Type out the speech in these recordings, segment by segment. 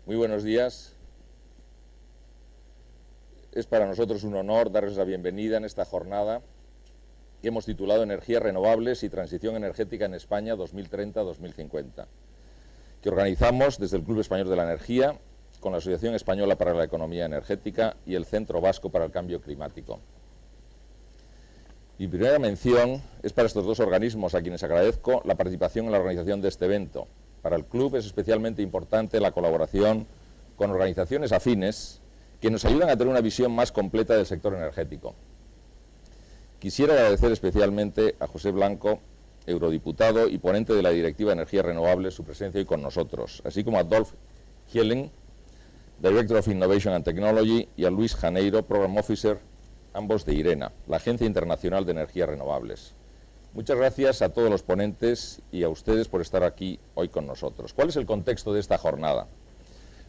Muy buenos días. Es para nosotros un honor darles la bienvenida en esta jornada que hemos titulado Energías renovables y transición energética en España 2030-2050, que organizamos desde el Club Español de la Energía con la Asociación Española para la Economía Energética y el Centro Vasco para el Cambio Climático. Mi primera mención es para estos dos organismos, a quienes agradezco la participación en la organización de este evento. Para el Club es especialmente importante la colaboración con organizaciones afines que nos ayudan a tener una visión más completa del sector energético. Quisiera agradecer especialmente a José Blanco, eurodiputado y ponente de la Directiva de Energías Renovables, su presencia hoy con nosotros, así como a Dolph Hielling, Director of Innovation and Technology, y a Luis Janeiro, Program Officer, ambos de IRENA, la Agencia Internacional de Energías Renovables. Muchas gracias a todos los ponentes y a ustedes por estar aquí hoy con nosotros. ¿Cuál es el contexto de esta jornada?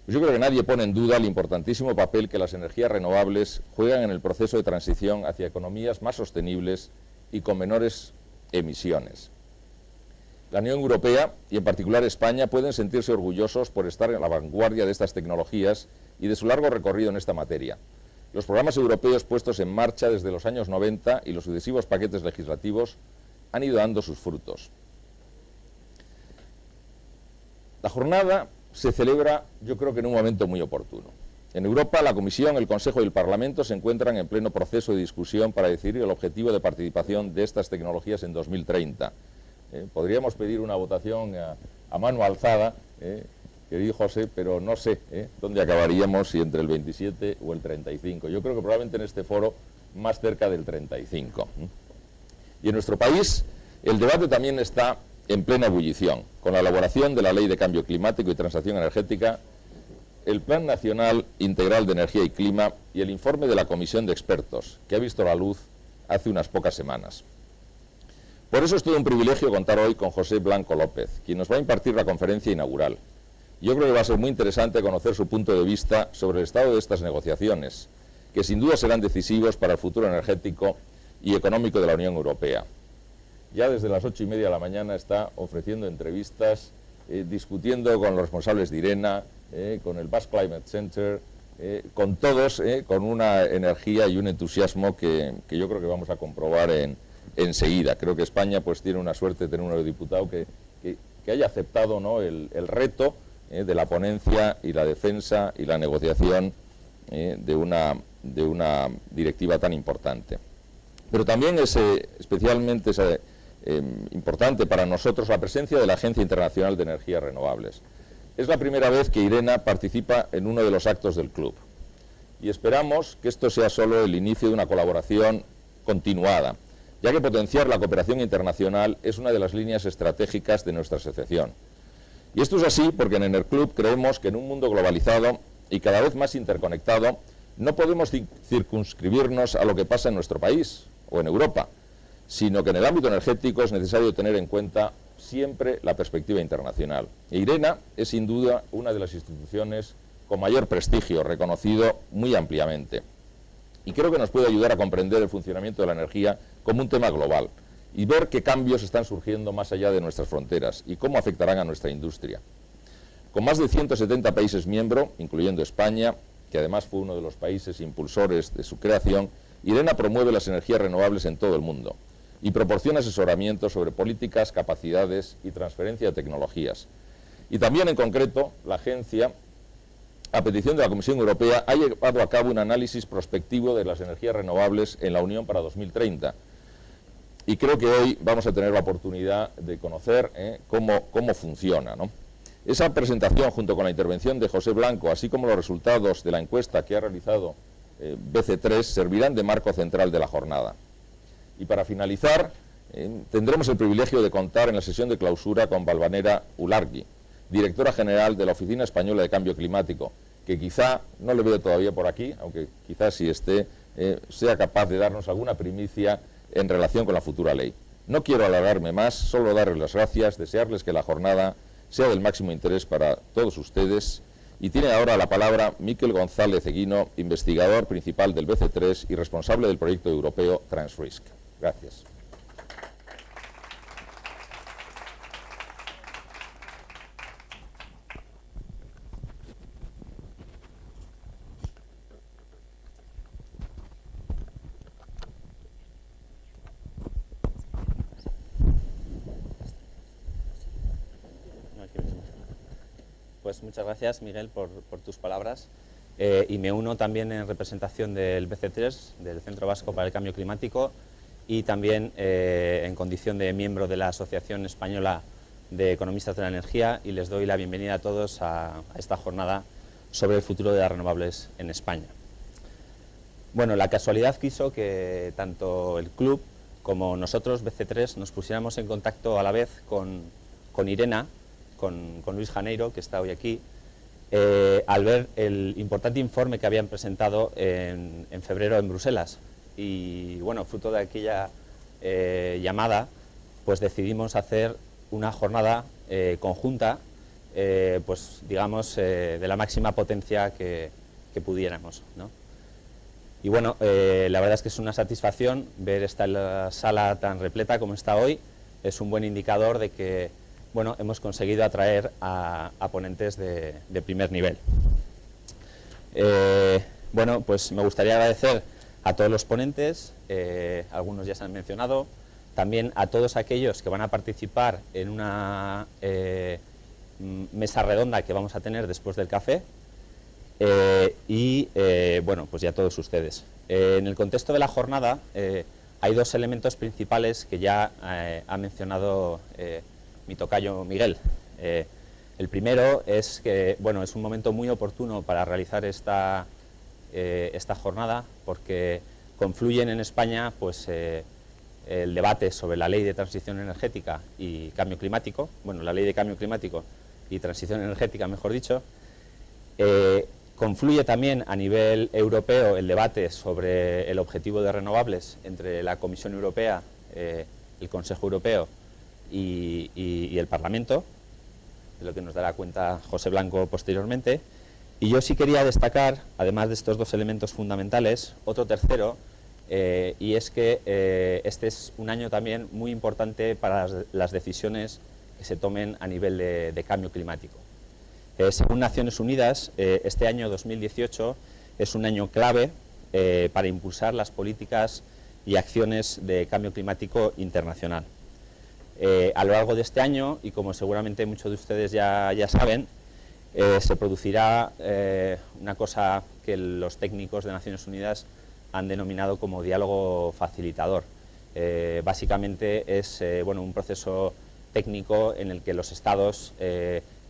Pues yo creo que nadie pone en duda el importantísimo papel que las energías renovables juegan en el proceso de transición hacia economías más sostenibles y con menores emisiones. La Unión Europea, y en particular España, pueden sentirse orgullosos por estar en la vanguardia de estas tecnologías y de su largo recorrido en esta materia. Los programas europeos puestos en marcha desde los años 90 y los sucesivos paquetes legislativos han ido dando sus frutos. La jornada se celebra, yo creo que en un momento muy oportuno. En Europa, la Comisión, el Consejo y el Parlamento se encuentran en pleno proceso de discusión para decidir el objetivo de participación de estas tecnologías en 2030. Podríamos pedir una votación a mano alzada, querido José, pero no sé dónde acabaríamos, si entre el 27 o el 35. Yo creo que probablemente en este foro más cerca del 35. Y en nuestro país el debate también está en plena ebullición, con la elaboración de la Ley de Cambio Climático y Transición Energética, el Plan Nacional Integral de Energía y Clima y el informe de la Comisión de Expertos, que ha visto la luz hace unas pocas semanas. Por eso es todo un privilegio contar hoy con José Blanco López, quien nos va a impartir la conferencia inaugural. Yo creo que va a ser muy interesante conocer su punto de vista sobre el estado de estas negociaciones, que sin duda serán decisivos para el futuro energético y económico de la Unión Europea. Ya desde las 8:30 de la mañana está ofreciendo entrevistas, discutiendo con los responsables de IRENA, con el Basque Climate Center, con todos, con una energía y un entusiasmo que yo creo que vamos a comprobar enseguida. Creo que España pues tiene una suerte de tener un eurodiputado que haya aceptado, ¿no?, el reto de la ponencia y la defensa y la negociación de una directiva tan importante. Pero también es especialmente importante para nosotros la presencia de la Agencia Internacional de Energías Renovables. Es la primera vez que IRENA participa en uno de los actos del club y esperamos que esto sea solo el inicio de una colaboración continuada, ya que potenciar la cooperación internacional es una de las líneas estratégicas de nuestra asociación. Y esto es así porque en Enerclub creemos que en un mundo globalizado y cada vez más interconectado no podemos circunscribirnos a lo que pasa en nuestro país o en Europa, sino que en el ámbito energético es necesario tener en cuenta siempre la perspectiva internacional. E IRENA es sin duda una de las instituciones con mayor prestigio, reconocido muy ampliamente. Y creo que nos puede ayudar a comprender el funcionamiento de la energía como un tema global y ver qué cambios están surgiendo más allá de nuestras fronteras y cómo afectarán a nuestra industria. Con más de 170 países miembros, incluyendo España, que además fue uno de los países impulsores de su creación, IRENA promueve las energías renovables en todo el mundo y proporciona asesoramiento sobre políticas, capacidades y transferencia de tecnologías. Y también, en concreto, la agencia, a petición de la Comisión Europea, ha llevado a cabo un análisis prospectivo de las energías renovables en la Unión para 2030. Y creo que hoy vamos a tener la oportunidad de conocer cómo funciona, ¿no? Esa presentación, junto con la intervención de José Blanco, así como los resultados de la encuesta que ha realizado BC3, servirán de marco central de la jornada. Y para finalizar, tendremos el privilegio de contar en la sesión de clausura con Valvanera Ulargui, directora general de la Oficina Española de Cambio Climático, que quizá, no le veo todavía por aquí, aunque quizás si esté, sea capaz de darnos alguna primicia en relación con la futura ley. No quiero alargarme más, solo darles las gracias, desearles que la jornada sea del máximo interés para todos ustedes. Y tiene ahora la palabra Miquel González Eguino, investigador principal del BC3 y responsable del proyecto europeo TransRisk. Gracias. pues muchas gracias, Miguel, por tus palabras. Y me uno también en representación del BC3, del Centro Vasco para el Cambio Climático, y también en condición de miembro de la Asociación Española de Economistas de la Energía, y les doy la bienvenida a todos a esta jornada sobre el futuro de las renovables en España. Bueno, la casualidad quiso que tanto el club como nosotros, BC3, nos pusiéramos en contacto a la vez con Irena, con Luis Janeiro, que está hoy aquí, al ver el importante informe que habían presentado en febrero en Bruselas. Y bueno, fruto de aquella llamada, pues decidimos hacer una jornada conjunta, pues digamos, de la máxima potencia que pudiéramos, ¿no? Y bueno, la verdad es que es una satisfacción ver esta sala tan repleta como está hoy. Es un buen indicador de que, bueno, hemos conseguido atraer a ponentes de primer nivel. Bueno, pues me gustaría agradecer a todos los ponentes, algunos ya se han mencionado, también a todos aquellos que van a participar en una mesa redonda que vamos a tener después del café, bueno, pues ya todos ustedes. En el contexto de la jornada hay dos elementos principales que ya ha mencionado mi tocayo Miguel. El primero es que, bueno, es un momento muy oportuno para realizar esta jornada, porque confluyen en España pues el debate sobre la Ley de Transición Energética y Cambio Climático, bueno, la Ley de Cambio Climático y Transición Energética, mejor dicho. Confluye también a nivel europeo el debate sobre el objetivo de renovables entre la Comisión Europea, el Consejo Europeo y el Parlamento, de lo que nos dará cuenta José Blanco posteriormente. Y yo sí quería destacar, además de estos dos elementos fundamentales, otro tercero, y es que este es un año también muy importante para las decisiones que se tomen a nivel de cambio climático. Según Naciones Unidas, este año 2018 es un año clave para impulsar las políticas y acciones de cambio climático internacional. A lo largo de este año, y como seguramente muchos de ustedes ya saben, se producirá una cosa que los técnicos de Naciones Unidas han denominado como diálogo facilitador. Básicamente es bueno, un proceso técnico en el que los estados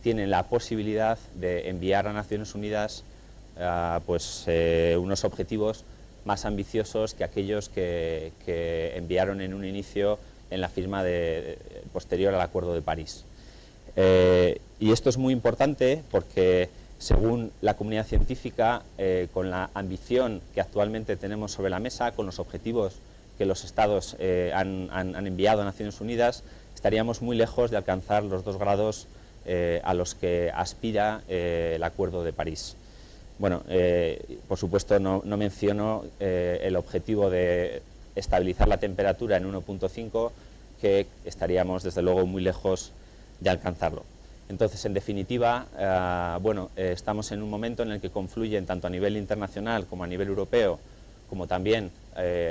tienen la posibilidad de enviar a Naciones Unidas pues, unos objetivos más ambiciosos que aquellos que enviaron en un inicio en la firma posterior al Acuerdo de París. Y esto es muy importante porque, según la comunidad científica, con la ambición que actualmente tenemos sobre la mesa, con los objetivos que los estados han enviado a Naciones Unidas, estaríamos muy lejos de alcanzar los 2 grados a los que aspira el Acuerdo de París. Bueno, por supuesto no menciono el objetivo de estabilizar la temperatura en 1,5, que estaríamos desde luego muy lejos de alcanzarlo. Entonces, en definitiva, bueno, estamos en un momento en el que confluyen tanto a nivel internacional como a nivel europeo, como también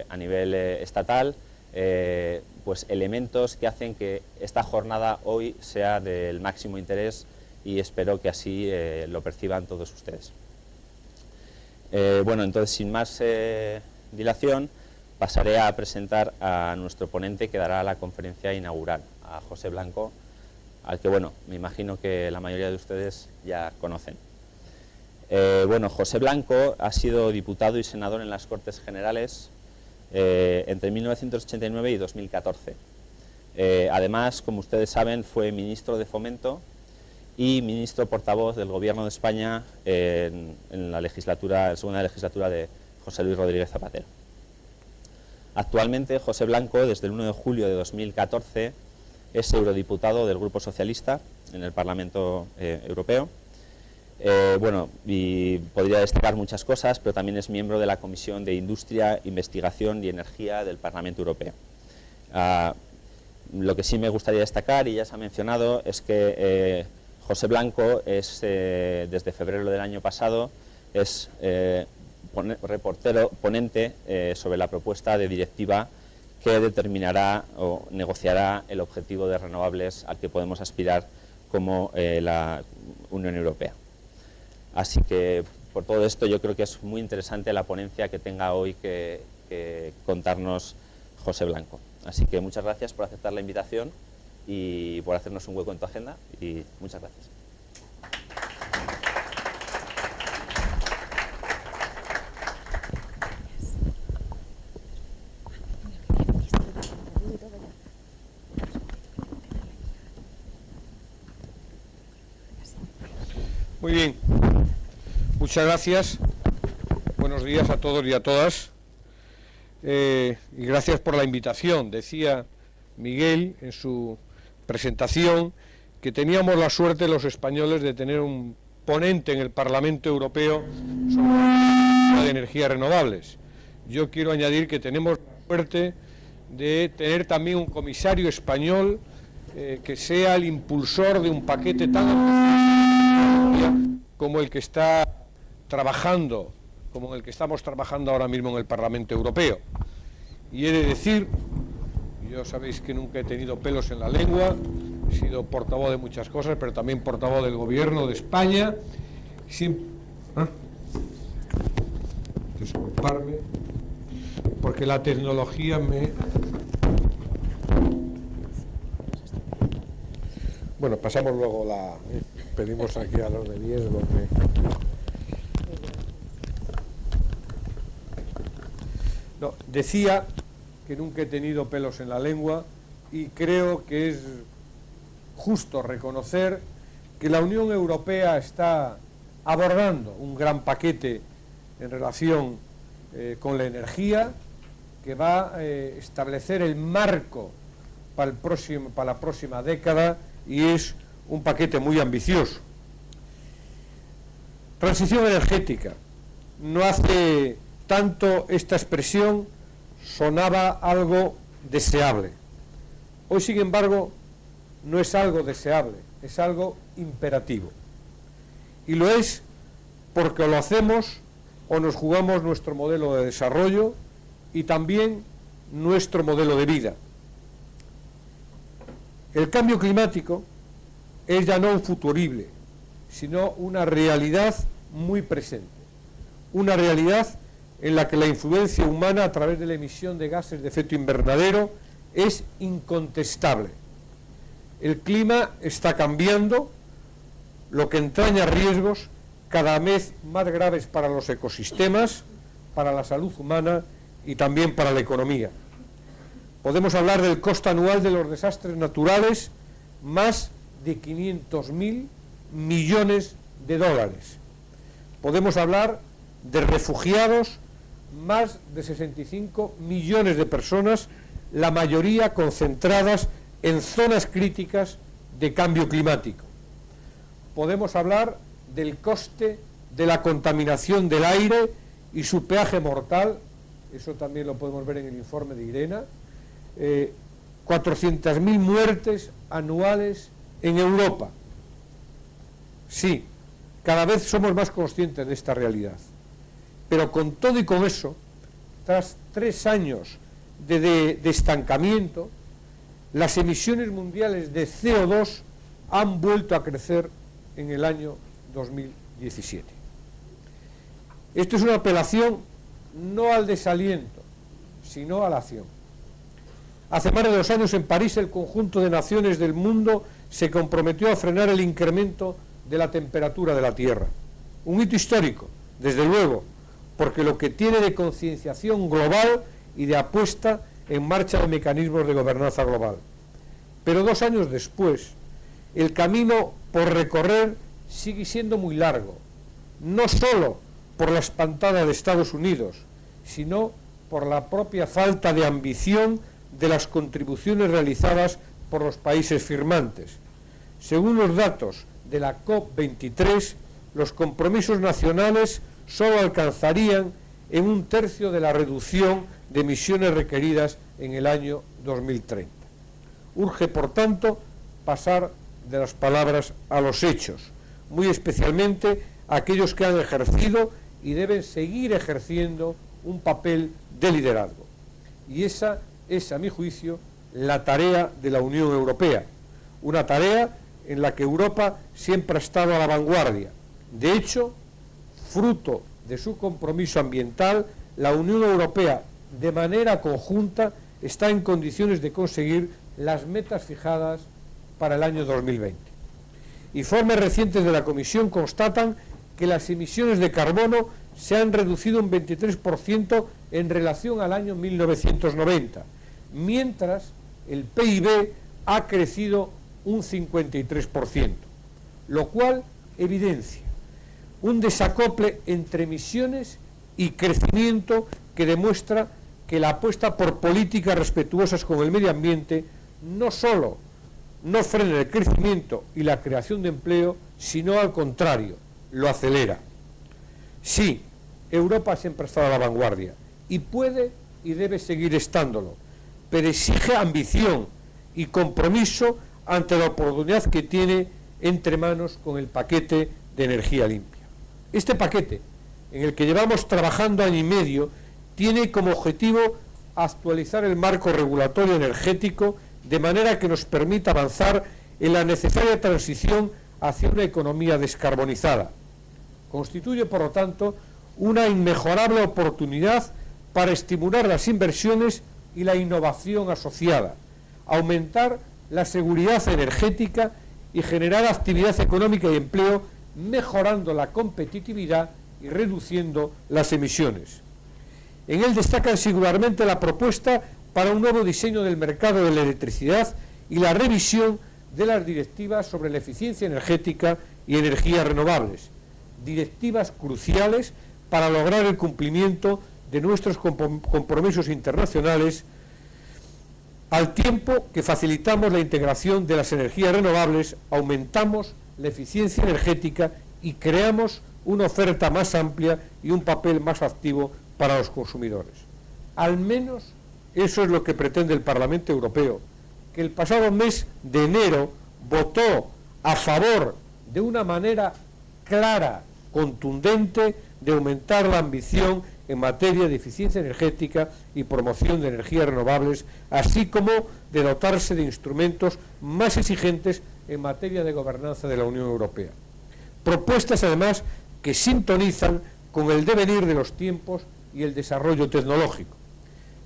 a nivel estatal, pues elementos que hacen que esta jornada hoy sea del máximo interés, y espero que así lo perciban todos ustedes. Bueno, entonces, sin más dilación, pasaré a presentar a nuestro ponente que dará la conferencia inaugural, a José Blanco, al que, bueno, me imagino que la mayoría de ustedes ya conocen. Bueno, José Blanco ha sido diputado y senador en las Cortes Generales entre 1989 y 2014. Además, como ustedes saben, fue ministro de Fomento y ministro portavoz del Gobierno de España en la segunda legislatura de José Luis Rodríguez Zapatero. Actualmente, José Blanco, desde el 1 de julio de 2014, es eurodiputado del Grupo Socialista en el Parlamento Europeo. Bueno, y podría destacar muchas cosas, pero también es miembro de la Comisión de Industria, Investigación y Energía del Parlamento Europeo. Lo que sí me gustaría destacar, y ya se ha mencionado, es que José Blanco es, desde febrero del año pasado, es ponente sobre la propuesta de directiva que determinará o negociará el objetivo de renovables al que podemos aspirar como la Unión Europea. Así que por todo esto yo creo que es muy interesante la ponencia que tenga hoy que contarnos José Blanco. Así que muchas gracias por aceptar la invitación y por hacernos un hueco en tu agenda, y muchas gracias. Muy bien, muchas gracias, buenos días a todos y a todas, y gracias por la invitación. Decía Miguel en su presentación que teníamos la suerte los españoles de tener un ponente en el Parlamento Europeo sobre de energías renovables. Yo quiero añadir que tenemos la suerte de tener también un comisario español que sea el impulsor de un paquete tan ambicioso como el que está trabajando, como el que estamos trabajando ahora mismo en el Parlamento Europeo. Y he de decir, yo sabéis que nunca he tenido pelos en la lengua, he sido portavoz de muchas cosas, pero también portavoz del Gobierno de España. Disculparme, porque la tecnología me... Bueno, pasamos luego la... pedimos aquí a los de 10 lo que... No, decía que nunca he tenido pelos en la lengua y creo que es justo reconocer que la Unión Europea está abordando un gran paquete en relación con la energía que va a establecer el marco para la próxima década, y es un paquete muy ambicioso. Transición energética. No hace tanto esta expresión sonaba algo deseable. Hoy, sin embargo, no es algo deseable, es algo imperativo. Y lo es porque lo hacemos o nos jugamos nuestro modelo de desarrollo y también nuestro modelo de vida. El cambio climático es ya no un futurible, sino una realidad muy presente. Una realidad en la que la influencia humana a través de la emisión de gases de efecto invernadero es incontestable. El clima está cambiando, lo que entraña riesgos cada vez más graves para los ecosistemas, para la salud humana y también para la economía. Podemos hablar del coste anual de los desastres naturales, más de 500.000 millones de dólares. Podemos hablar de refugiados, más de 65 millones de personas, la mayoría concentradas en zonas críticas de cambio climático. Podemos hablar del coste de la contaminación del aire y su peaje mortal, eso también lo podemos ver en el informe de IRENA, 400.000 muertes anuales en Europa. Sí, cada vez somos más conscientes de esta realidad. Pero con todo y con eso, tras 3 años de estancamiento, las emisiones mundiales de CO2 han vuelto a crecer en el año 2017. Esto es una apelación no al desaliento, sino a la acción. Hace más de 2 años en París el conjunto de naciones del mundo se comprometió a frenar el incremento de la temperatura de la Tierra. Un hito histórico, desde luego, porque lo que tiene de concienciación global y de apuesta en marcha de mecanismos de gobernanza global. Pero 2 años después, el camino por recorrer sigue siendo muy largo, no solo por la espantada de Estados Unidos, sino por la propia falta de ambición de las contribuciones realizadas por los países firmantes. Según los datos de la COP23, los compromisos nacionales solo alcanzarían en 1/3 de la reducción de emisiones requeridas en el año 2030. Urge, por tanto, pasar de las palabras a los hechos, muy especialmente aquellos que han ejercido y deben seguir ejerciendo un papel de liderazgo. Y esa es, a mi juicio, la tarea de la Unión Europea, una tarea en la que Europa siempre ha estado a la vanguardia. De hecho, fruto de su compromiso ambiental, la Unión Europea, de manera conjunta, está en condiciones de conseguir las metas fijadas para el año 2020. Informes recientes de la Comisión constatan que las emisiones de carbono se han reducido un 23% en relación al año 1990, mientras el PIB ha crecido un 53%, lo cual evidencia un desacople entre emisiones y crecimiento que demuestra que la apuesta por políticas respetuosas con el medio ambiente no solo no frena el crecimiento y la creación de empleo, sino al contrario, lo acelera. Sí, Europa siempre ha estado a la vanguardia y puede y debe seguir estándolo, pero exige ambición y compromiso ante la oportunidad que tiene entre manos con el paquete de energía limpia. Este paquete, en el que llevamos trabajando año y medio, tiene como objetivo actualizar el marco regulatorio energético de manera que nos permita avanzar en la necesaria transición hacia una economía descarbonizada. Constituye, por lo tanto, una inmejorable oportunidad para estimular las inversiones y la innovación asociada, aumentar la seguridad energética y generar actividad económica y empleo, mejorando la competitividad y reduciendo las emisiones. En él destacan singularmente la propuesta para un nuevo diseño del mercado de la electricidad y la revisión de las directivas sobre la eficiencia energética y energías renovables, directivas cruciales para lograr el cumplimiento de nuestros compromisos internacionales, al tiempo que facilitamos la integración de las energías renovables, aumentamos la eficiencia energética y creamos una oferta más amplia y un papel más activo para los consumidores. Al menos eso es lo que pretende el Parlamento Europeo, que el pasado mes de enero votó a favor de una manera clara, contundente, de aumentar la ambición en materia de eficiencia energética y promoción de energías renovables, así como de dotarse de instrumentos más exigentes en materia de gobernanza de la Unión Europea. Propuestas, además, que sintonizan con el devenir de los tiempos y el desarrollo tecnológico.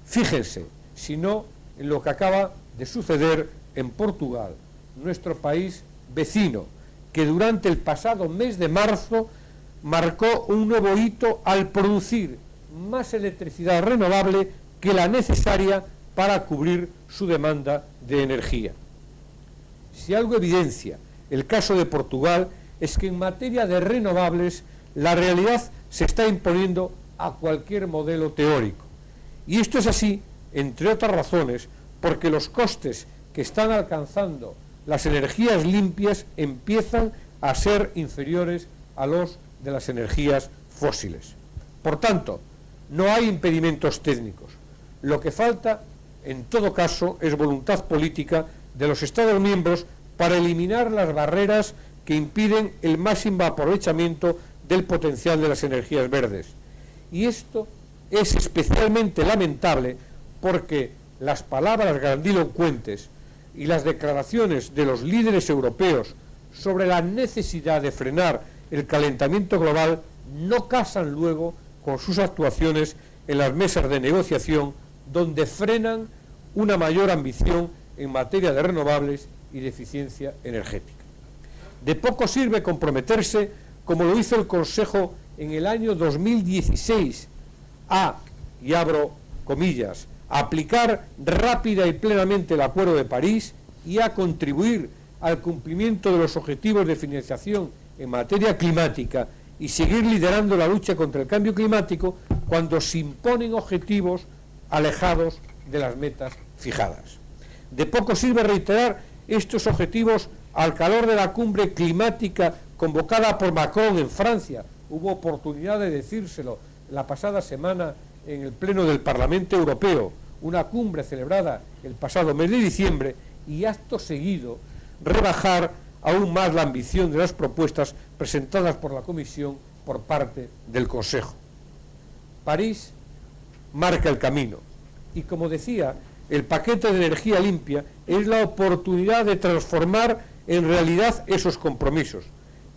Fíjense, si no, en lo que acaba de suceder en Portugal, nuestro país vecino, que durante el pasado mes de marzo marcó un nuevo hito al producir más electricidad renovable que la necesaria para cubrir su demanda de energía. Si algo evidencia el caso de Portugal es que en materia de renovables la realidad se está imponiendo a cualquier modelo teórico. Y esto es así, entre otras razones, porque los costes que están alcanzando las energías limpias empiezan a ser inferiores a los de las energías fósiles. Por tanto, no hay impedimentos técnicos. Lo que falta, en todo caso, es voluntad política de los Estados miembros para eliminar las barreras que impiden el máximo aprovechamiento del potencial de las energías verdes. Y esto es especialmente lamentable porque las palabras grandilocuentes y las declaraciones de los líderes europeos sobre la necesidad de frenar el calentamiento global no casan luego con sus actuaciones en las mesas de negociación, donde frenan una mayor ambición en materia de renovables y de eficiencia energética. De poco sirve comprometerse, como lo hizo el Consejo en el año 2016, y abro comillas, a aplicar rápida y plenamente el Acuerdo de París y a contribuir al cumplimiento de los objetivos de financiación en materia climática y seguir liderando la lucha contra el cambio climático cuando se imponen objetivos alejados de las metas fijadas. De poco sirve reiterar estos objetivos al calor de la cumbre climática convocada por Macron en Francia. Hubo oportunidad de decírselo la pasada semana en el Pleno del Parlamento Europeo, una cumbre celebrada el pasado mes de diciembre, y acto seguido rebajar aún más la ambición de las propuestas presentadas por la Comisión por parte del Consejo. París marca el camino y, como decía, el paquete de energía limpia es la oportunidad de transformar en realidad esos compromisos,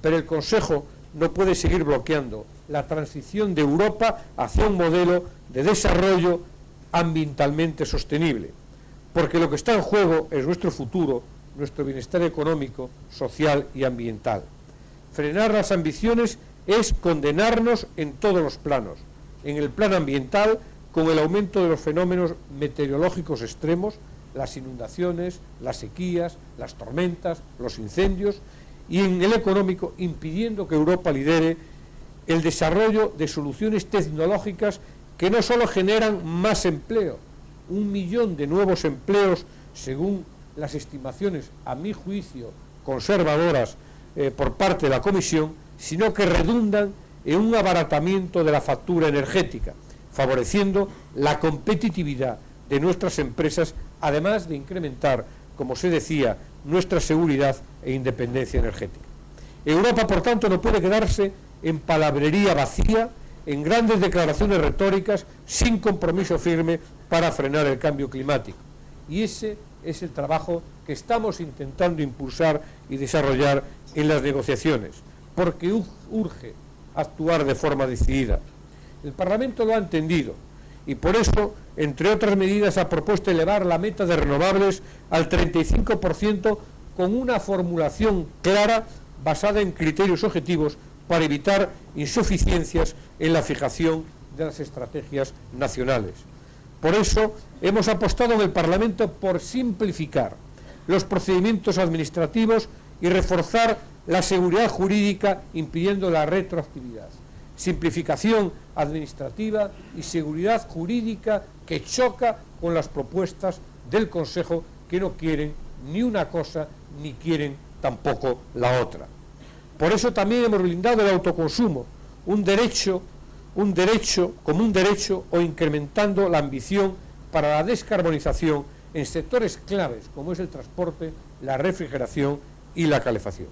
pero el Consejo no puede seguir bloqueando la transición de Europa hacia un modelo de desarrollo ambientalmente sostenible, porque lo que está en juego es nuestro futuro, nuestro bienestar económico, social y ambiental. Frenar las ambiciones es condenarnos en todos los planos, en el plano ambiental, con el aumento de los fenómenos meteorológicos extremos, las inundaciones, las sequías, las tormentas, los incendios, y en el económico, impidiendo que Europa lidere el desarrollo de soluciones tecnológicas que no solo generan más empleo, 1 millón de nuevos empleos, según las estimaciones, a mi juicio, conservadoras por parte de la Comisión, sino que redundan en un abaratamiento de la factura energética, favoreciendo la competitividad de nuestras empresas, además de incrementar, como se decía, nuestra seguridad e independencia energética. Europa, por tanto, no puede quedarse en palabrería vacía, en grandes declaraciones retóricas, sin compromiso firme para frenar el cambio climático. Y ese es el trabajo que estamos intentando impulsar y desarrollar en las negociaciones, porque urge actuar de forma decidida. El Parlamento lo ha entendido y por eso, entre otras medidas, ha propuesto elevar la meta de renovables al 35% con una formulación clara basada en criterios objetivos para evitar insuficiencias en la fijación de las estrategias nacionales. Por eso hemos apostado en el Parlamento por simplificar los procedimientos administrativos y reforzar la seguridad jurídica impidiendo la retroactividad. Simplificación administrativa y seguridad jurídica que choca con las propuestas del Consejo, que no quieren ni una cosa ni quieren tampoco la otra. Por eso también hemos blindado el autoconsumo, un derecho o incrementando la ambición para la descarbonización en sectores claves como es el transporte, la refrigeración y la calefacción.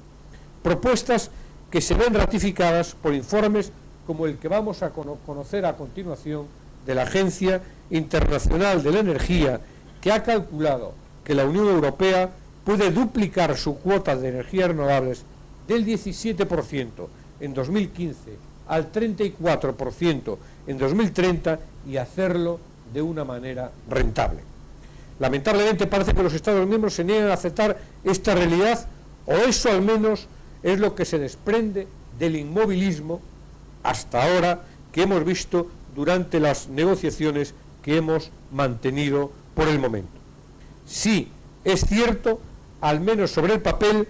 Propuestas que se ven ratificadas por informes como el que vamos a conocer a continuación de la Agencia Internacional de la Energía, que ha calculado que la Unión Europea puede duplicar su cuota de energías renovables del 17% en 2015 al 34% en 2030 y hacerlo de una manera rentable. Lamentablemente parece que los Estados miembros se niegan a aceptar esta realidad, o eso al menos es lo que se desprende del inmovilismo hasta ahora que hemos visto durante las negociaciones que hemos mantenido por el momento. Sí, es cierto, al menos sobre el papel,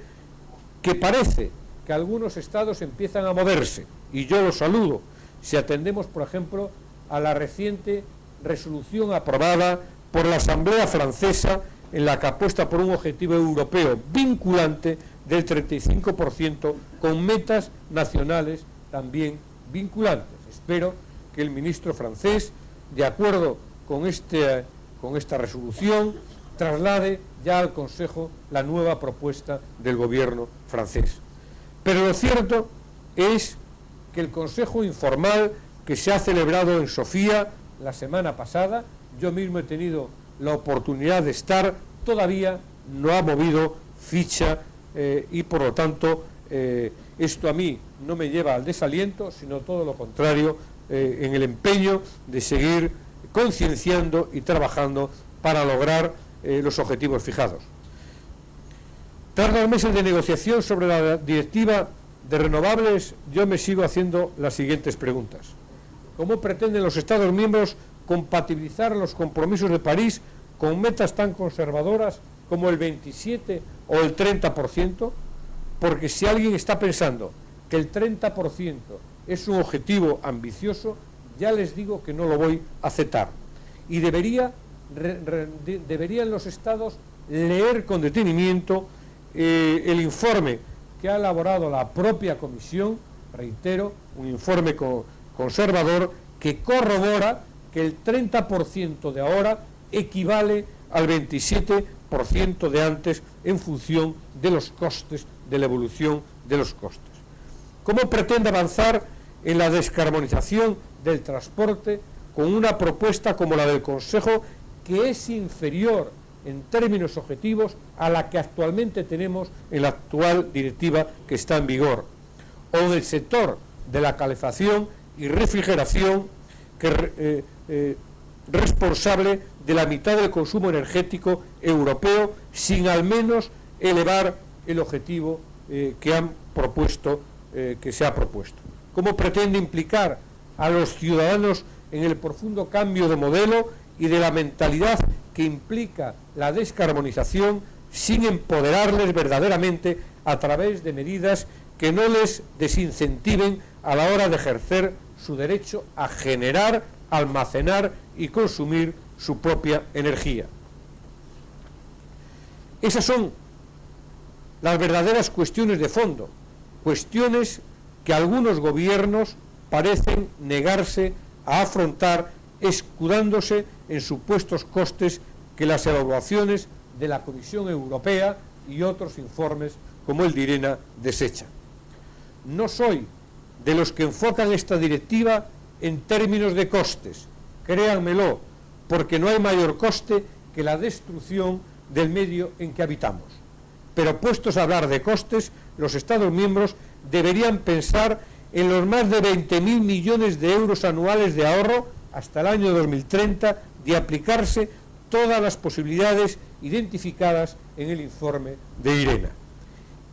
que parece que algunos estados empiezan a moverse, y yo lo saludo, si atendemos, por ejemplo, a la reciente resolución aprobada por la Asamblea Francesa, en la que apuesta por un objetivo europeo vinculante del 35%, con metas nacionales también vinculantes. Espero que el ministro francés, de acuerdo con esta resolución, traslade ya al Consejo la nueva propuesta del gobierno francés. Pero lo cierto es que el Consejo Informal que se ha celebrado en Sofía la semana pasada, yo mismo he tenido la oportunidad de estar, todavía no ha movido ficha y por lo tanto esto a mí no me lleva al desaliento, sino todo lo contrario, en el empeño de seguir concienciando y trabajando para lograr los objetivos fijados. Tras 2 meses de negociación sobre la directiva de renovables, yo me sigo haciendo las siguientes preguntas. ¿Cómo pretenden los Estados miembros compatibilizar los compromisos de París con metas tan conservadoras como el 27 o el 30%? Porque si alguien está pensando que el 30% es un objetivo ambicioso, ya les digo que no lo voy a aceptar. Y deberían los estados leer con detenimiento el informe que ha elaborado la propia Comisión, reitero, un informe conservador que corrobora que el 30% de ahora equivale al 27% de antes en función de los costes, de la evolución de los costes. ¿Cómo pretende avanzar en la descarbonización del transporte con una propuesta como la del Consejo, que es inferior en términos objetivos a la que actualmente tenemos en la actual directiva que está en vigor, o del sector de la calefacción y refrigeración, que responsable de la mitad del consumo energético europeo, sin al menos elevar el objetivo que han propuesto, que se ha propuesto. ¿Cómo pretende implicar a los ciudadanos en el profundo cambio de modelo y de la mentalidad que implica la descarbonización, sin empoderarles verdaderamente a través de medidas que no les desincentiven a la hora de ejercer su derecho a generar, almacenar y consumir su propia energía? Esas son las verdaderas cuestiones de fondo, cuestiones que algunos gobiernos parecen negarse a afrontar, escudándose en supuestos costes que las evaluaciones de la Comisión Europea y otros informes como el de IRENA desechan. No soy de los que enfocan esta directiva en términos de costes, créanmelo, porque no hay mayor coste que la destrucción del medio en que habitamos. Pero puestos a hablar de costes, los Estados miembros deberían pensar en los más de 20.000 millones de euros anuales de ahorro hasta el año 2030 de aplicarse todas las posibilidades identificadas en el informe de IRENA.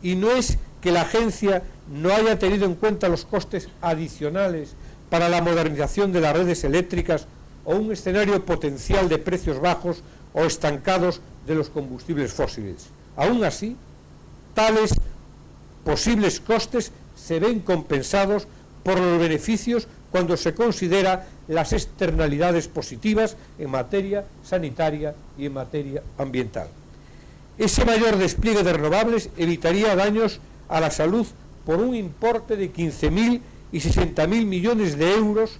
Y no es que la agencia no haya tenido en cuenta los costes adicionales para la modernización de las redes eléctricas o un escenario potencial de precios bajos o estancados de los combustibles fósiles. Aún así, tales posibles costes se ven compensados por los beneficios cuando se considera las externalidades positivas en materia sanitaria y en materia ambiental. Ese mayor despliegue de renovables evitaría daños a la salud por un importe de 15.000 y 60.000 millones de euros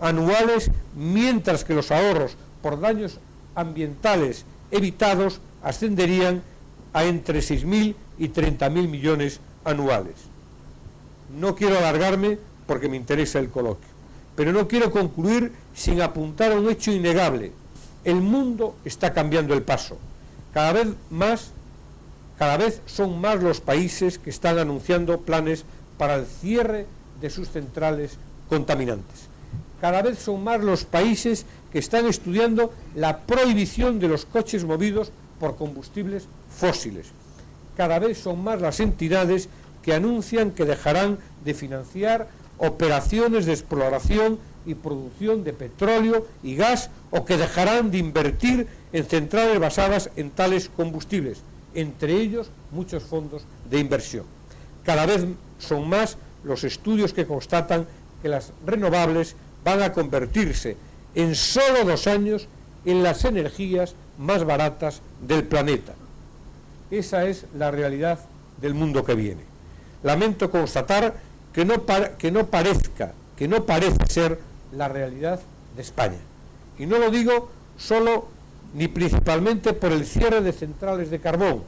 anuales, mientras que los ahorros por daños ambientales evitados ascenderían a entre 6.000 y 30.000 millones anuales. No quiero alargarme porque me interesa el coloquio, pero no quiero concluir sin apuntar a un hecho innegable. El mundo está cambiando el paso. Cada vez son más los países que están anunciando planes para el cierre de sus centrales contaminantes. Cada vez son más los países que están estudiando la prohibición de los coches movidos por combustibles fósiles. Cada vez son más las entidades que anuncian que dejarán de financiar operaciones de exploración y producción de petróleo y gas, o que dejarán de invertir en centrales basadas en tales combustibles, entre ellos muchos fondos de inversión. Cada vez son más los estudios que constatan que las renovables van a convertirse en solo 2 años en las energías más baratas del planeta. Esa es la realidad del mundo que viene. Lamento constatar que no parece ser la realidad de España. Y no lo digo solo ni principalmente por el cierre de centrales de carbón.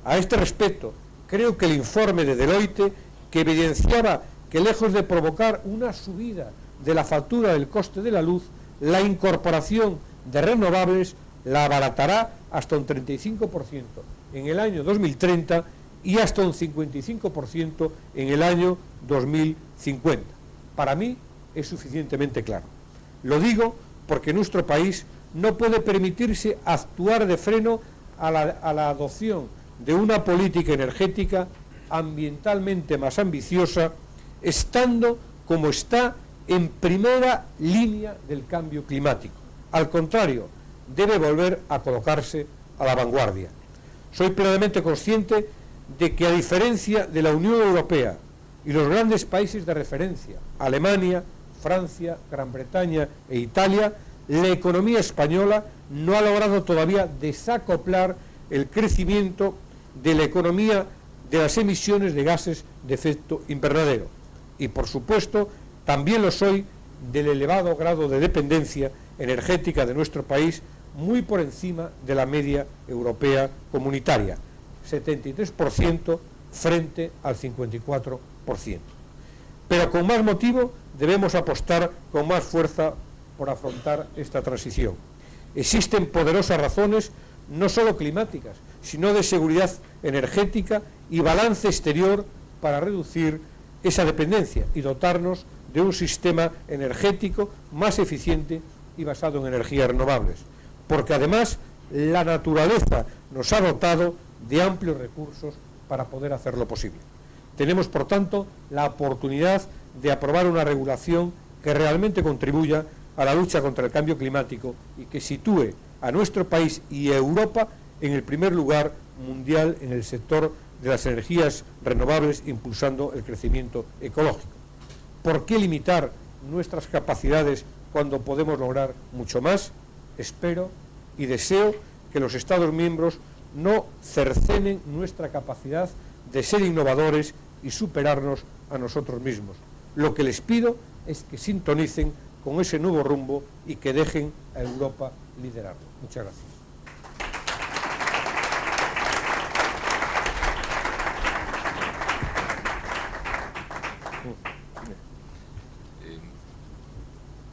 A este respecto, creo que el informe de Deloitte, que evidenciaba que lejos de provocar una subida de la factura del coste de la luz, la incorporación de renovables la abaratará hasta un 35% en el año 2030 y hasta un 55% en el año 2050. Para mí es suficientemente claro. Lo digo porque nuestro país no puede permitirse actuar de freno a la adopción de una política energética ambientalmente más ambiciosa, estando como está en primera línea del cambio climático. Al contrario, debe volver a colocarse a la vanguardia. Soy plenamente consciente de que, a diferencia de la Unión Europea y los grandes países de referencia, Alemania, Francia, Gran Bretaña e Italia, la economía española no ha logrado todavía desacoplar el crecimiento de la economía de las emisiones de gases de efecto invernadero. Y, por supuesto, también lo soy del elevado grado de dependencia energética de nuestro país, muy por encima de la media europea comunitaria, 73% frente al 54%. Pero con más motivo debemos apostar con más fuerza por afrontar esta transición. Existen poderosas razones no solo climáticas, sino de seguridad energética y balance exterior para reducir esa dependencia y dotarnos de un sistema energético más eficiente y basado en energías renovables. Porque además la naturaleza nos ha dotado de amplios recursos para poder hacerlo posible. Tenemos, por tanto, la oportunidad de aprobar una regulación que realmente contribuya a la lucha contra el cambio climático y que sitúe a nuestro país y a Europa en el primer lugar mundial en el sector de las energías renovables, impulsando el crecimiento ecológico. ¿Por qué limitar nuestras capacidades cuando podemos lograr mucho más? Espero y deseo que los Estados miembros no cercenen nuestra capacidad de ser innovadores y superarnos a nosotros mismos. Lo que les pido es que sintonicen con ese nuevo rumbo y que dejen a Europa liderarlo. Muchas gracias.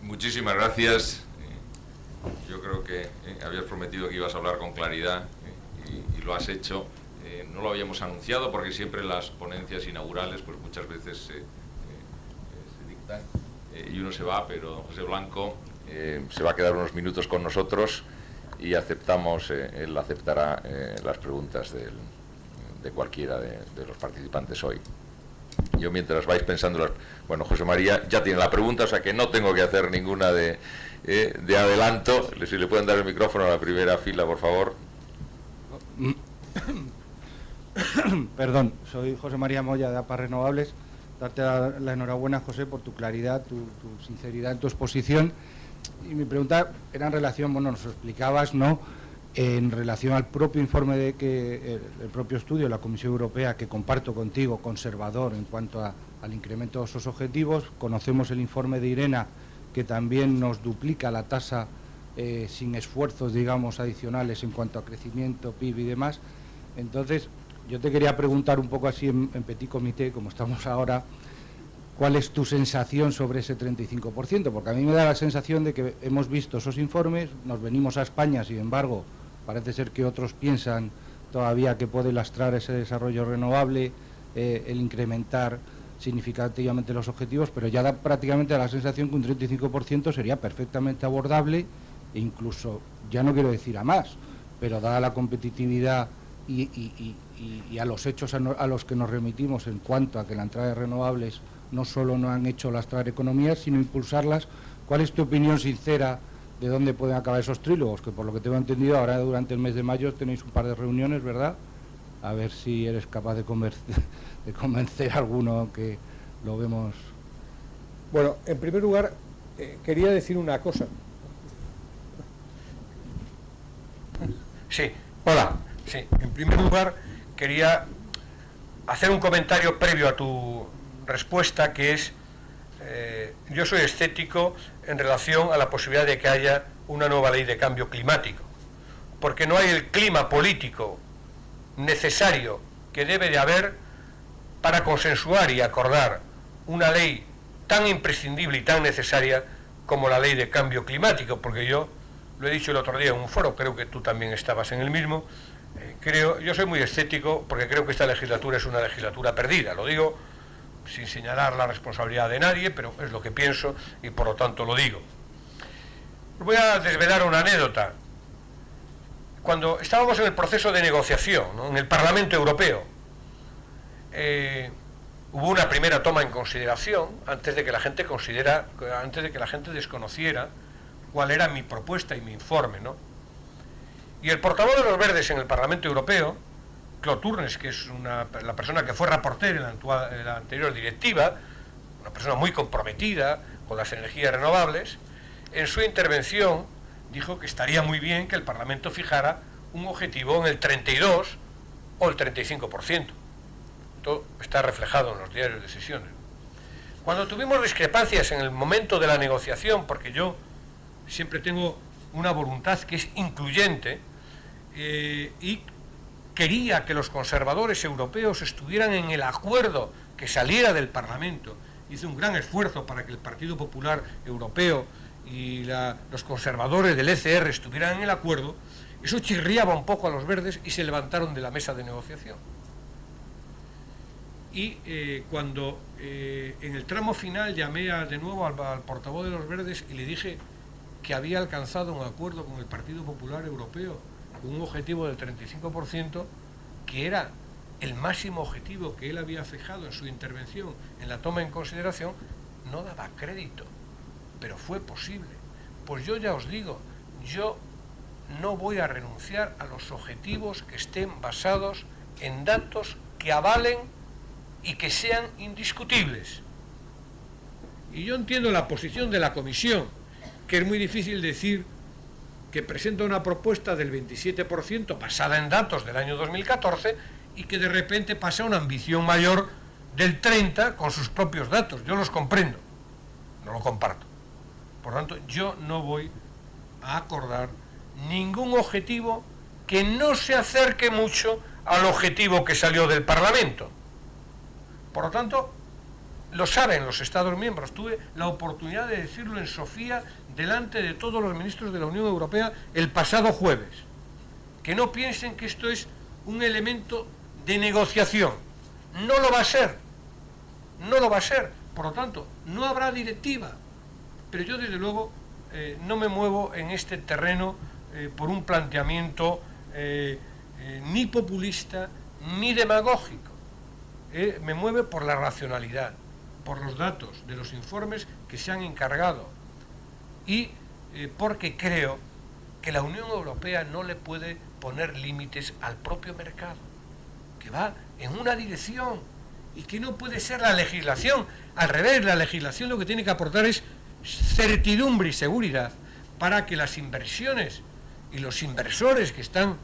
Muchísimas gracias. Yo creo que habías prometido que ibas a hablar con claridad y lo has hecho. No lo habíamos anunciado porque siempre las ponencias inaugurales pues muchas veces se dictan y uno se va, pero don José Blanco se va a quedar unos minutos con nosotros y aceptamos, él aceptará las preguntas de cualquiera de los participantes hoy. Yo mientras vais pensando, bueno, José María ya tiene la pregunta, o sea que no tengo que hacer ninguna de adelanto. Si le pueden dar el micrófono a la primera fila, por favor. Perdón, soy José María Moya de APA Renovables. Darte la enhorabuena, José, por tu claridad, tu sinceridad en tu exposición. Y mi pregunta era en relación, bueno, nos lo explicabas, ¿no?, en relación al propio informe de que el propio estudio de la Comisión Europea, que comparto contigo, conservador en cuanto al incremento de esos objetivos. Conocemos el informe de IRENA, que también nos duplica la tasa sin esfuerzos, digamos, adicionales en cuanto a crecimiento, PIB y demás. Entonces, yo te quería preguntar un poco así en petit comité, como estamos ahora, ¿cuál es tu sensación sobre ese 35%? Porque a mí me da la sensación de que hemos visto esos informes, nos venimos a España, sin embargo, parece ser que otros piensan todavía que puede lastrar ese desarrollo renovable, el incrementar significativamente los objetivos, pero ya da prácticamente la sensación que un 35% sería perfectamente abordable e incluso, ya no quiero decir a más, pero dada la competitividad y a los hechos a los que nos remitimos en cuanto a que la entrada de renovables no solo no han hecho lastrar economías, sino impulsarlas. ¿Cuál es tu opinión sincera de dónde pueden acabar esos trílogos? Que por lo que tengo entendido, ahora durante el mes de mayo tenéis un par de reuniones, ¿verdad? A ver si eres capaz de convencer a alguno que lo vemos. Bueno, en primer lugar, quería decir una cosa. Sí, hola. Sí, en primer lugar, quería hacer un comentario previo a tu respuesta, que es, yo soy escéptico en relación a la posibilidad de que haya una nueva ley de cambio climático, porque no hay el clima político necesario que debe de haber para consensuar y acordar una ley tan imprescindible y tan necesaria como la ley de cambio climático, porque yo lo he dicho el otro día en un foro, creo que tú también estabas en el mismo. Yo soy muy escéptico porque creo que esta legislatura es una legislatura perdida, lo digo sin señalar la responsabilidad de nadie, pero es lo que pienso y por lo tanto lo digo. Voy a desvelar una anécdota. Cuando estábamos en el proceso de negociación, ¿no?, en el Parlamento Europeo, hubo una primera toma en consideración antes de que la gente desconociera cuál era mi propuesta y mi informe, ¿no? Y el portavoz de los Verdes en el Parlamento Europeo, Claude Turmes, que es la persona que fue reporter en la anterior directiva, una persona muy comprometida con las energías renovables, en su intervención dijo que estaría muy bien que el Parlamento fijara un objetivo en el 32 o el 35%. Esto está reflejado en los diarios de sesiones. Cuando tuvimos discrepancias en el momento de la negociación, porque yo siempre tengo una voluntad que es incluyente, y quería que los conservadores europeos estuvieran en el acuerdo que saliera del Parlamento. Hice un gran esfuerzo para que el Partido Popular Europeo y los conservadores del ECR estuvieran en el acuerdo, Eso chirriaba un poco a los verdes y se levantaron de la mesa de negociación. Y cuando en el tramo final llamé de nuevo al portavoz de los verdes y le dije que había alcanzado un acuerdo con el Partido Popular Europeo con un objetivo del 35%, que era el máximo objetivo que él había fijado en su intervención en la toma en consideración, no daba crédito, pero fue posible. Pues yo ya os digo, yo no voy a renunciar a los objetivos que estén basados en datos que avalen y que sean indiscutibles. Y yo entiendo la posición de la Comisión, que es muy difícil decir que presenta una propuesta del 27% basada en datos del año 2014 y que de repente pasa a una ambición mayor del 30% con sus propios datos. Yo los comprendo, no lo comparto. Por lo tanto, yo no voy a acordar ningún objetivo que no se acerque mucho al objetivo que salió del Parlamento. Por lo tanto, lo saben los Estados miembros. Tuve la oportunidad de decirlo en Sofía delante de todos los ministros de la Unión Europea el pasado jueves. Que no piensen que esto es un elemento de negociación. No lo va a ser. No lo va a ser. Por lo tanto, no habrá directiva. Pero yo, desde luego, no me muevo en este terreno por un planteamiento ni populista ni demagógico. Me mueve por la racionalidad, por los datos de los informes que se han encargado y porque creo que la Unión Europea no le puede poner límites al propio mercado, que va en una dirección y que no puede ser la legislación. Al revés, la legislación lo que tiene que aportar es certidumbre y seguridad para que las inversiones y los inversores que están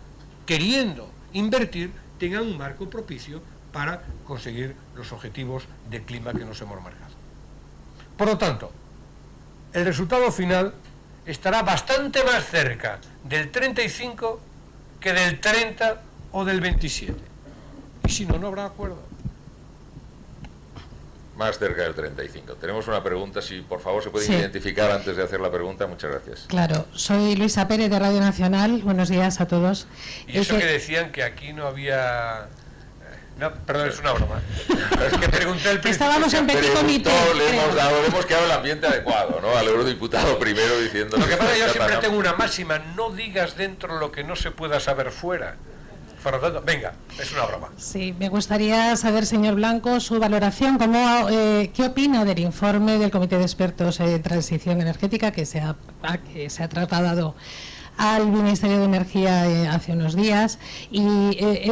queriendo invertir tengan un marco propicio para conseguir los objetivos de clima que nos hemos marcado. Por lo tanto, el resultado final estará bastante más cerca del 35 que del 30 o del 27. Y si no, no habrá acuerdo. Más cerca del 35. Tenemos una pregunta, si por favor se pueden identificar antes de hacer la pregunta. Muchas gracias. Claro, soy Luisa Pérez de Radio Nacional. Buenos días a todos. Y eso que decían que aquí no había... No, perdón, es una broma. Es que pregunté el principio. Estábamos en petit comité. Le hemos quedado el ambiente adecuado, ¿no? Al eurodiputado primero diciendo... Lo que pasa es que yo siempre tengo una máxima: no digas dentro lo que no se pueda saber fuera. Por lo tanto, venga, es una broma. Sí, me gustaría saber, señor Blanco, su valoración, ¿qué opina del informe del Comité de Expertos en Transición Energética que se ha trasladado al Ministerio de Energía hace unos días, y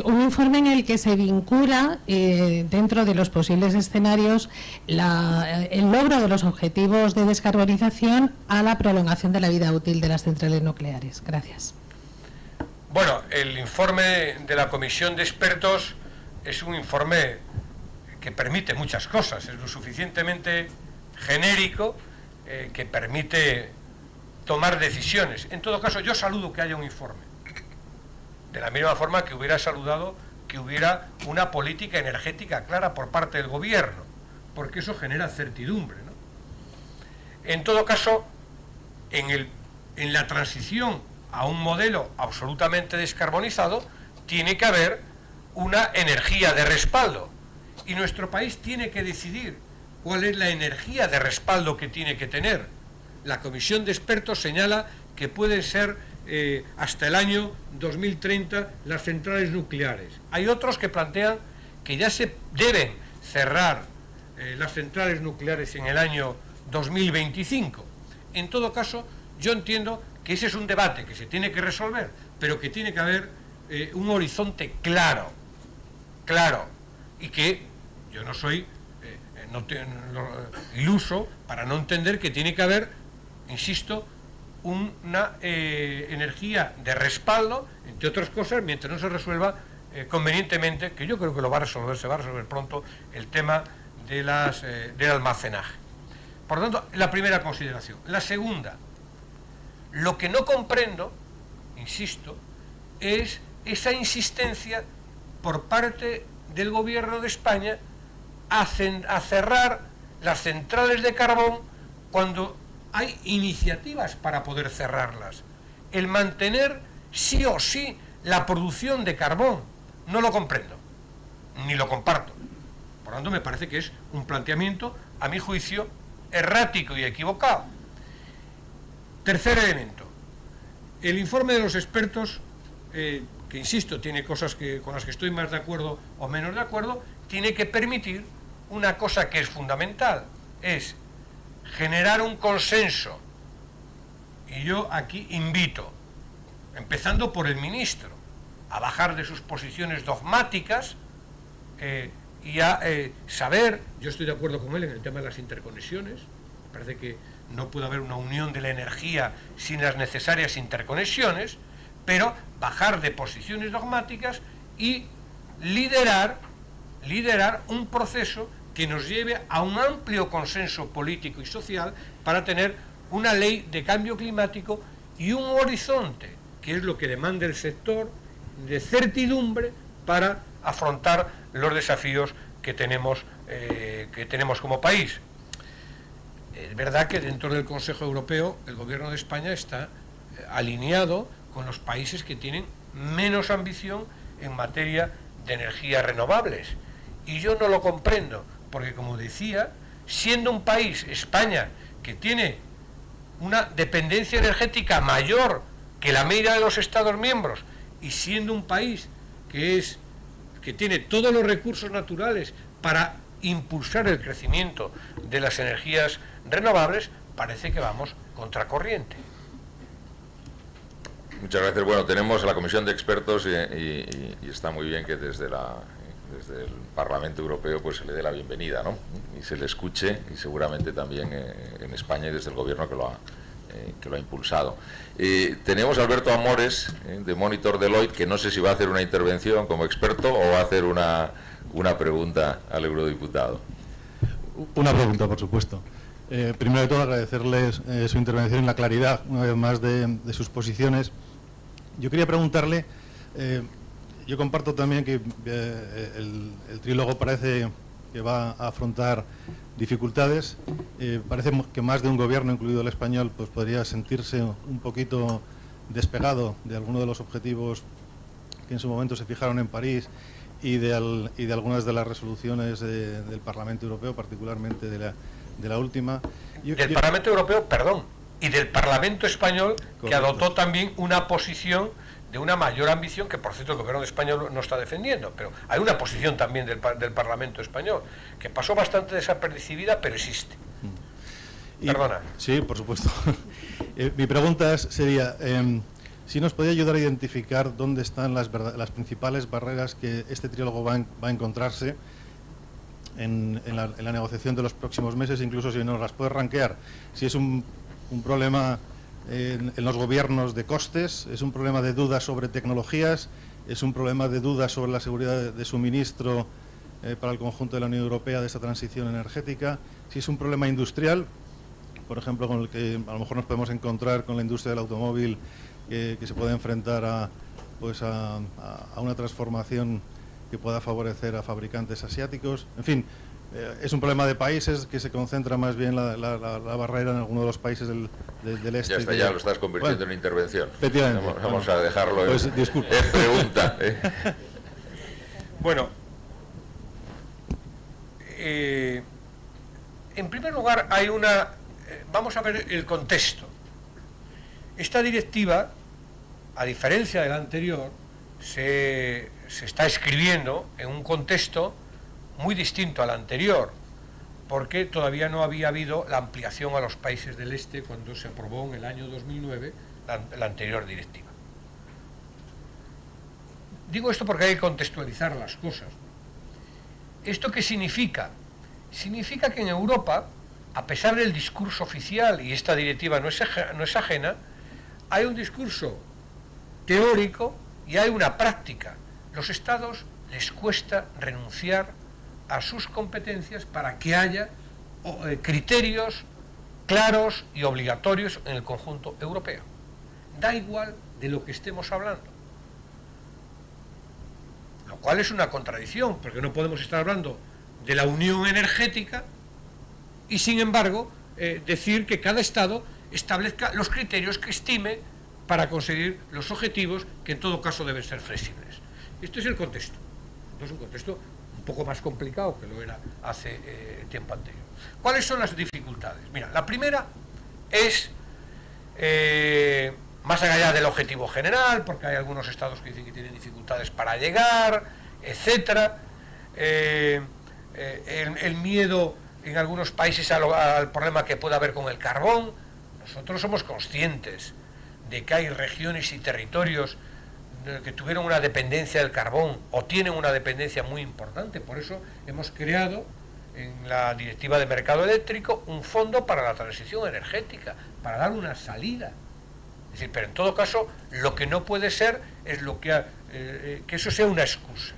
un informe en el que se vincula dentro de los posibles escenarios el logro de los objetivos de descarbonización a la prolongación de la vida útil de las centrales nucleares? Gracias. Bueno, el informe de la Comisión de Expertos es un informe que permite muchas cosas, es lo suficientemente genérico que permite tomar decisiones. En todo caso, yo saludo que haya un informe, de la misma forma que hubiera saludado que hubiera una política energética clara por parte del gobierno, porque eso genera certidumbre, ¿no? En todo caso, en la transición a un modelo absolutamente descarbonizado tiene que haber una energía de respaldo, y nuestro país tiene que decidir cuál es la energía de respaldo que tiene que tener. La Comisión de Expertos señala que pueden ser hasta el año 2030 las centrales nucleares. Hay otros que plantean que ya se deben cerrar las centrales nucleares en el año 2025. En todo caso, yo entiendo que ese es un debate que se tiene que resolver, pero que tiene que haber un horizonte claro, y que yo no soy iluso para no entender que tiene que haber, insisto, una energía de respaldo, entre otras cosas, mientras no se resuelva convenientemente, que yo creo que se va a resolver pronto, el tema de del almacenaje. Por lo tanto, la primera consideración. La segunda, lo que no comprendo, insisto, es esa insistencia por parte del Gobierno de España a cerrar las centrales de carbón cuando hay iniciativas para poder cerrarlas. El mantener sí o sí la producción de carbón. No lo comprendo, ni lo comparto. Por lo tanto, me parece que es un planteamiento, a mi juicio, errático y equivocado. Tercer elemento. El informe de los expertos, que insisto, tiene cosas con las que estoy más de acuerdo o menos de acuerdo, tiene que permitir una cosa que es fundamental, es generar un consenso. Y yo aquí invito, empezando por el ministro, a bajar de sus posiciones dogmáticas y a saber, yo estoy de acuerdo con él en el tema de las interconexiones, me parece que no puede haber una unión de la energía sin las necesarias interconexiones, pero bajar de posiciones dogmáticas y liderar un proceso que nos lleve a un amplio consenso político y social para tener una ley de cambio climático y un horizonte, que es lo que demanda el sector, de certidumbre para afrontar los desafíos que tenemos como país. Es verdad que dentro del Consejo Europeo el Gobierno de España está alineado con los países que tienen menos ambición en materia de energías renovables. Y yo no lo comprendo, porque como decía, siendo un país, España, que tiene una dependencia energética mayor que la media de los Estados miembros, y siendo un país que tiene todos los recursos naturales para impulsar el crecimiento de las energías renovables, parece que vamos contracorriente. Muchas gracias. Bueno, tenemos a la comisión de expertos y está muy bien que desde el Parlamento Europeo pues se le dé la bienvenida, ¿no? Y se le escuche, y seguramente también en España y desde el Gobierno que lo ha impulsado. Tenemos a Alberto Amores, de Monitor Deloitte, que no sé si va a hacer una intervención como experto o va a hacer una pregunta al eurodiputado. Una pregunta, por supuesto. Primero de todo, agradecerles su intervención y la claridad, una vez más, de sus posiciones. Yo quería preguntarle, yo comparto también que el trílogo parece que va a afrontar dificultades. Parece que más de un gobierno, incluido el español, pues podría sentirse un poquito despegado de algunos de los objetivos que en su momento se fijaron en París y de algunas de las resoluciones del Parlamento Europeo, particularmente de la última. Del Parlamento Europeo, perdón, y del Parlamento Español, correcto, que adoptó también una posición de una mayor ambición, que por cierto el Gobierno de España no está defendiendo, pero hay una posición también del Parlamento Español, que pasó bastante desapercibida, pero existe. Perdona. Sí, por supuesto. Mi pregunta sería, si nos podía ayudar a identificar dónde están las principales barreras que este trílogo va a encontrarse en la negociación de los próximos meses, incluso si nos las puede rankear, si es un problema en los gobiernos de costes, es un problema de dudas sobre tecnologías, es un problema de dudas sobre la seguridad de suministro para el conjunto de la Unión Europea de esta transición energética, si es un problema industrial, por ejemplo, con el que a lo mejor nos podemos encontrar con la industria del automóvil, que se puede enfrentar a una transformación que pueda favorecer a fabricantes asiáticos. En fin, es un problema de países que se concentra más bien la barrera en algunos de los países del este. Ya está, ya lo estás convirtiendo en intervención. Efectivamente. Vamos a dejarlo pues, en pregunta. Bueno, en primer lugar hay vamos a ver el contexto. Esta directiva, a diferencia de la anterior, se está escribiendo en un contexto muy distinto al anterior, porque todavía no había habido la ampliación a los países del este cuando se aprobó en el año 2009 la anterior directiva. Digo esto porque hay que contextualizar las cosas. ¿Esto qué significa? Significa que en Europa, a pesar del discurso oficial, y esta directiva no es ajena, hay un discurso teórico y hay una práctica. Los Estados les cuesta renunciar a sus competencias para que haya criterios claros y obligatorios en el conjunto europeo. Da igual de lo que estemos hablando. Lo cual es una contradicción, porque no podemos estar hablando de la unión energética y, sin embargo, decir que cada Estado establezca los criterios que estime para conseguir los objetivos que en todo caso deben ser flexibles. Este es el contexto. Es un contexto un poco más complicado que lo era hace tiempo anterior. ¿Cuáles son las dificultades? Mira, la primera es más allá del objetivo general, porque hay algunos estados que dicen que tienen dificultades para llegar, etcétera. El miedo en algunos países al problema que puede haber con el carbón. Nosotros somos conscientes de que hay regiones y territorios que tuvieron una dependencia del carbón o tienen una dependencia muy importante. Por eso hemos creado en la Directiva de Mercado Eléctrico un fondo para la transición energética, para dar una salida. Es decir, pero en todo caso, lo que no puede ser es que eso sea una excusa.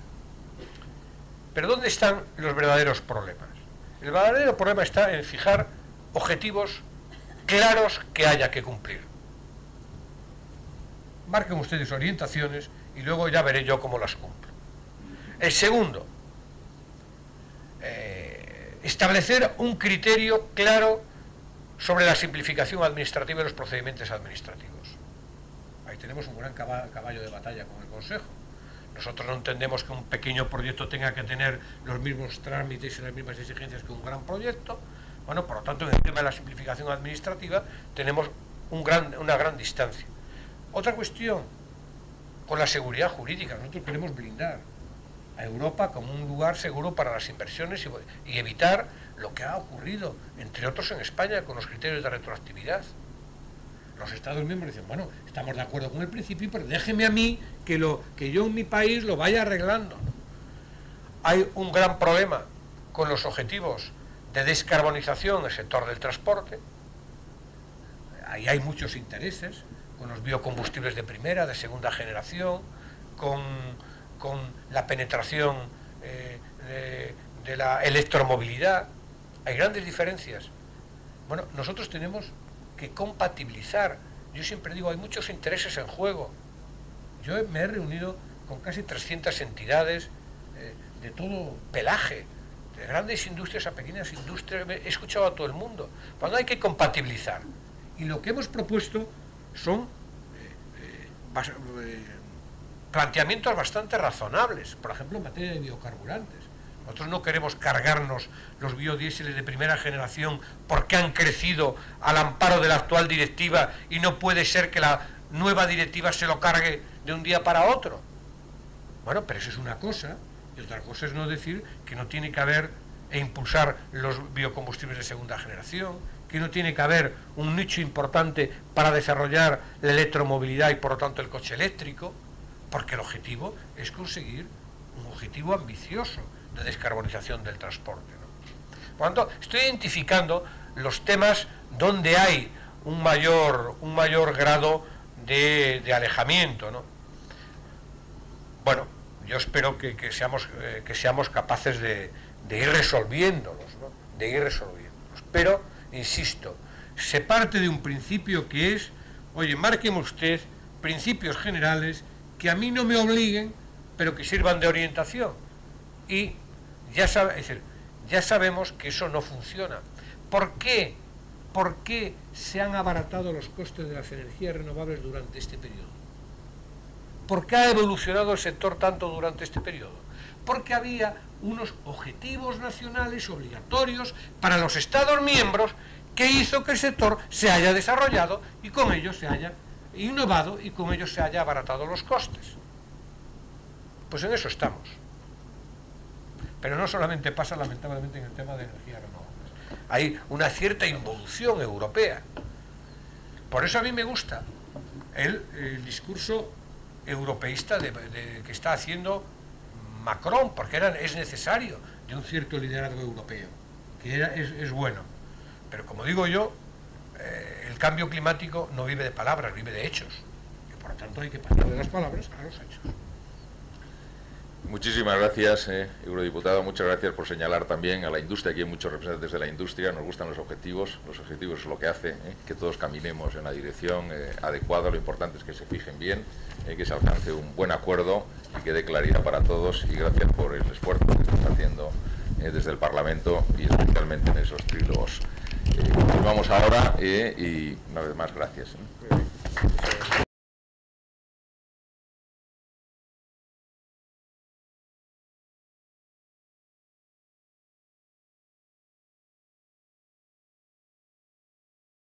Pero ¿dónde están los verdaderos problemas? El verdadero problema está en fijar objetivos claros que haya que cumplir. Marquen ustedes orientaciones y luego ya veré yo cómo las cumplo. El segundo, establecer un criterio claro sobre la simplificación administrativa y los procedimientos administrativos. Ahí tenemos un gran caballo de batalla con el Consejo. Nosotros no entendemos que un pequeño proyecto tenga que tener los mismos trámites y las mismas exigencias que un gran proyecto. Bueno, por lo tanto, en el tema de la simplificación administrativa tenemos una gran distancia. Otra cuestión, con la seguridad jurídica. Nosotros queremos blindar a Europa como un lugar seguro para las inversiones y evitar lo que ha ocurrido, entre otros en España, con los criterios de retroactividad. Los Estados miembros dicen, bueno, estamos de acuerdo con el principio, pero déjeme a mí que yo en mi país lo vaya arreglando. Hay un gran problema con los objetivos de descarbonización en el sector del transporte. Ahí hay muchos intereses, con los biocombustibles de primera, de segunda generación, con la penetración de la electromovilidad. Hay grandes diferencias. Bueno, nosotros tenemos que compatibilizar. Yo siempre digo, hay muchos intereses en juego. Yo me he reunido con casi 300 entidades de todo pelaje, de grandes industrias a pequeñas industrias. He escuchado a todo el mundo. Cuando hay que compatibilizar. Y lo que hemos propuesto son planteamientos bastante razonables, por ejemplo en materia de biocarburantes. Nosotros no queremos cargarnos los biodiéseles de primera generación porque han crecido al amparo de la actual directiva y no puede ser que la nueva directiva se lo cargue de un día para otro. Bueno, pero eso es una cosa, y otra cosa es no decir que no tiene que haber e impulsar los biocombustibles de segunda generación, que no tiene que haber un nicho importante para desarrollar la electromovilidad y por lo tanto el coche eléctrico, porque el objetivo es conseguir un objetivo ambicioso de descarbonización del transporte, ¿no? Por lo tanto, estoy identificando los temas donde hay un mayor grado de alejamiento, ¿no? Bueno, yo espero que seamos capaces de ir resolviéndolos, ¿no? De ir resolviéndolos. Pero, insisto, se parte de un principio que es, oye, márqueme usted principios generales que a mí no me obliguen, pero que sirvan de orientación. Y ya sabemos que eso no funciona. ¿Por qué? ¿Por qué se han abaratado los costes de las energías renovables durante este periodo? ¿Por qué ha evolucionado el sector tanto durante este periodo? Porque había unos objetivos nacionales obligatorios para los Estados miembros que hizo que el sector se haya desarrollado y con ello se haya innovado y con ello se haya abaratado los costes. Pues en eso estamos. Pero no solamente pasa lamentablemente en el tema de energías renovables. Hay una cierta involución europea. Por eso a mí me gusta el discurso europeísta que está haciendo Macron, porque es necesario de un cierto liderazgo europeo, que es bueno. Pero como digo yo, el cambio climático no vive de palabras, vive de hechos. Y por lo tanto hay que pasar de las palabras a los hechos. Muchísimas gracias, eurodiputado. Muchas gracias por señalar también a la industria. Aquí hay muchos representantes de la industria. Nos gustan los objetivos. Los objetivos es lo que hace que todos caminemos en la dirección adecuada. Lo importante es que se fijen bien, que se alcance un buen acuerdo y que dé claridad para todos. Y gracias por el esfuerzo que estás haciendo desde el Parlamento y especialmente en esos trílogos. Continuamos ahora y una vez más gracias.